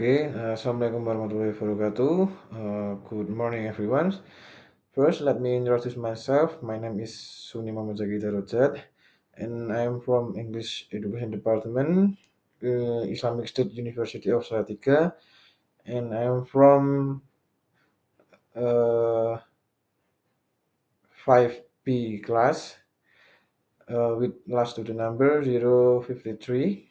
Assalamualaikum warahmatullahi wabarakatuh. Good morning, everyone. First, let me introduce myself. My name is Suni Muhammad Zaki Darujat, and I am from English Education Department, Islamic State University of Salatiga, and I am from uh, 5B class with last student number 053.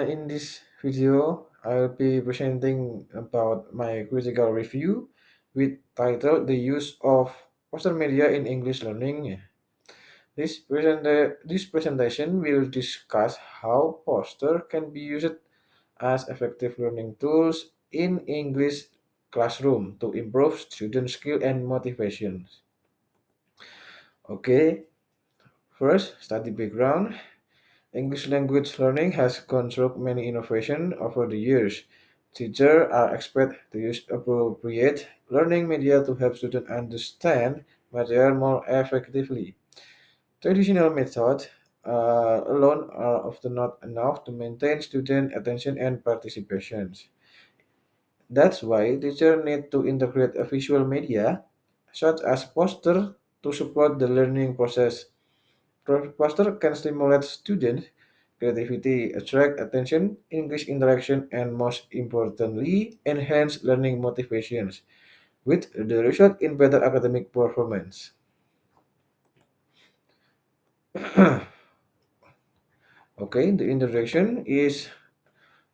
In this video, I'll be presenting about my critical review with title The Use of Poster Media in English Learning. This presentation will discuss how poster can be used as effective learning tools in English classroom to improve student skill and motivation. Okay, first, study background. English language learning has gone through many innovations over the years. Teachers are expected to use appropriate learning media to help students understand material more effectively. Traditional methods alone are often not enough to maintain student attention and participation. That's why teachers need to integrate a visual media, such as poster, to support the learning process. Poster can stimulate students' creativity, attract attention, increase interaction, and most importantly, enhance learning motivations, with the result in better academic performance. Okay, the introduction is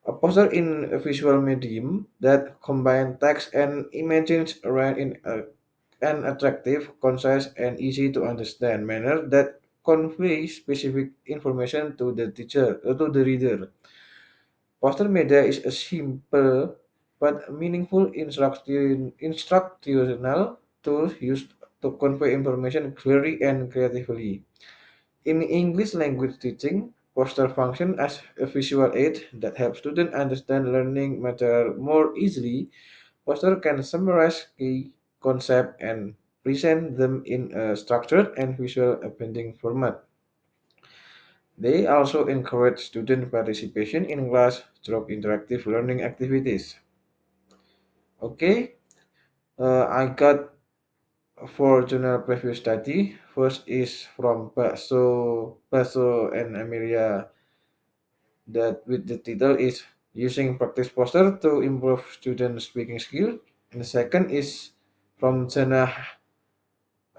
a poster in a visual medium that combines text and images around in an attractive, concise, and easy to understand manner that conveys specific information to the teacher or to the reader. Poster media is a simple but meaningful instructional tool used to convey information clearly and creatively. In English language teaching, poster function as a visual aid that helps students understand learning material more easily. Poster can summarize key concepts and present them in a structured and visual appealing format. They also encourage student participation in class through interactive learning activities. Okay, I got four journal preview study. First is from Baso and Amelia that with the title is using practice poster to improve student speaking skill. And the second is from Jana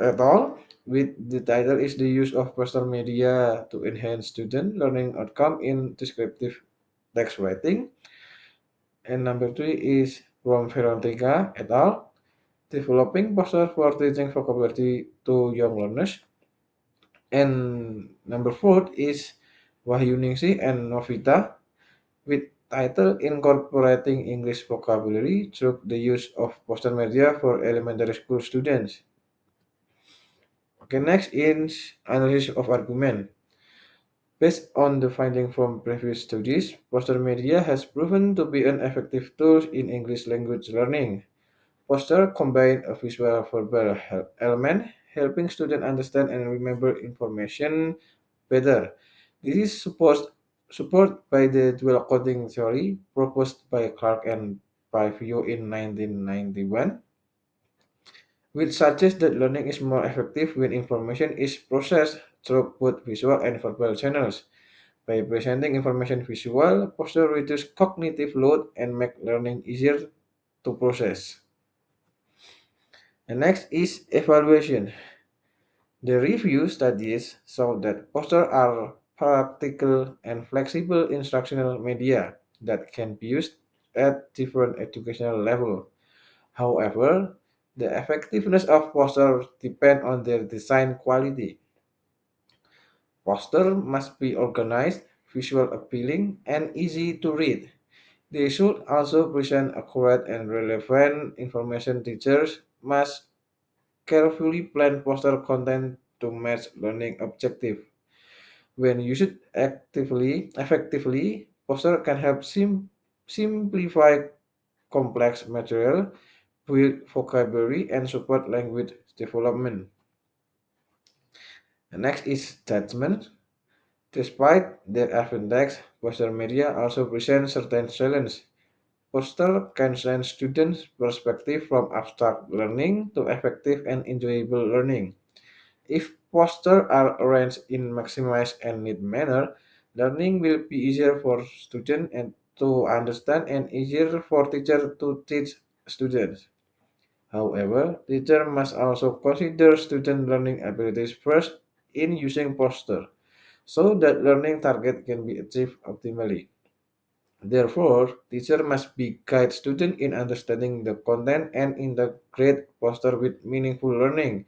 et al. With the title is the use of poster media to enhance student learning outcome in descriptive text writing. And number three is from Veronica et al. Developing poster for teaching vocabulary to young learners. And number four is Wahyu Ningsi and Novita with title Incorporating English Vocabulary Through the Use of Poster Media for Elementary School Students. Okay, next is analysis of argument. Based on the finding from previous studies, poster media has proven to be an effective tool in English language learning. Poster combine a visual verbal element, helping students understand and remember information better. This is supported by the dual coding theory proposed by Clark and Pavio in 1991, which suggests that learning is more effective when information is processed through both visual and verbal channels. By presenting information visual, poster reduce cognitive load and make learning easier to process. And next is evaluation. The review studies show that posters are practical and flexible instructional media that can be used at different educational levels. However, the effectiveness of posters depends on their design quality. Posters must be organized, visual appealing, and easy to read. They should also present accurate and relevant information. Teachers must carefully plan poster content to match learning objective. When used effectively, poster can help simplify complex material, build vocabulary, and support language development. The next is judgment. Despite their advantages, poster media also present certain challenges. Poster can send students' perspective from abstract learning to effective and enjoyable learning. If posters are arranged in maximized and neat manner, learning will be easier for students and to understand and easier for teachers to teach students. However, teacher must also consider student learning abilities first in using poster so that learning target can be achieved optimally. Therefore, teacher must be guide student in understanding the content and integrate poster with meaningful learning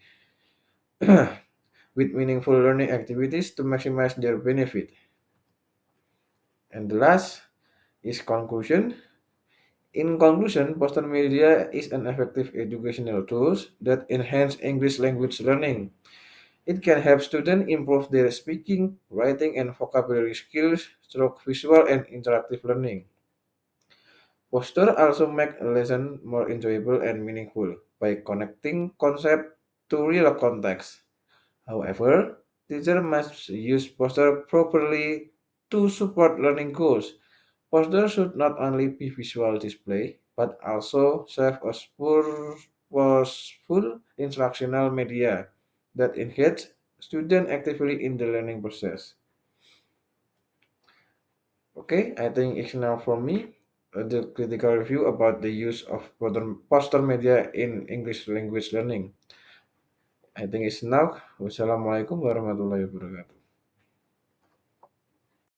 with meaningful learning activities to maximize their benefit. And the last is conclusion. In conclusion, poster media is an effective educational tool that enhance English language learning. It can help students improve their speaking, writing, and vocabulary skills through visual and interactive learning. Posters also make a lesson more enjoyable and meaningful by connecting concept to real context. However, teachers must use posters properly to support learning goals. Posters should not only be visual display, but also serve as purposeful instructional media that engage students actively in the learning process. Okay, I think it's now from me. The critical review about the use of poster media in English language learning. I think it's now. Wassalamualaikum warahmatullahi wabarakatuh.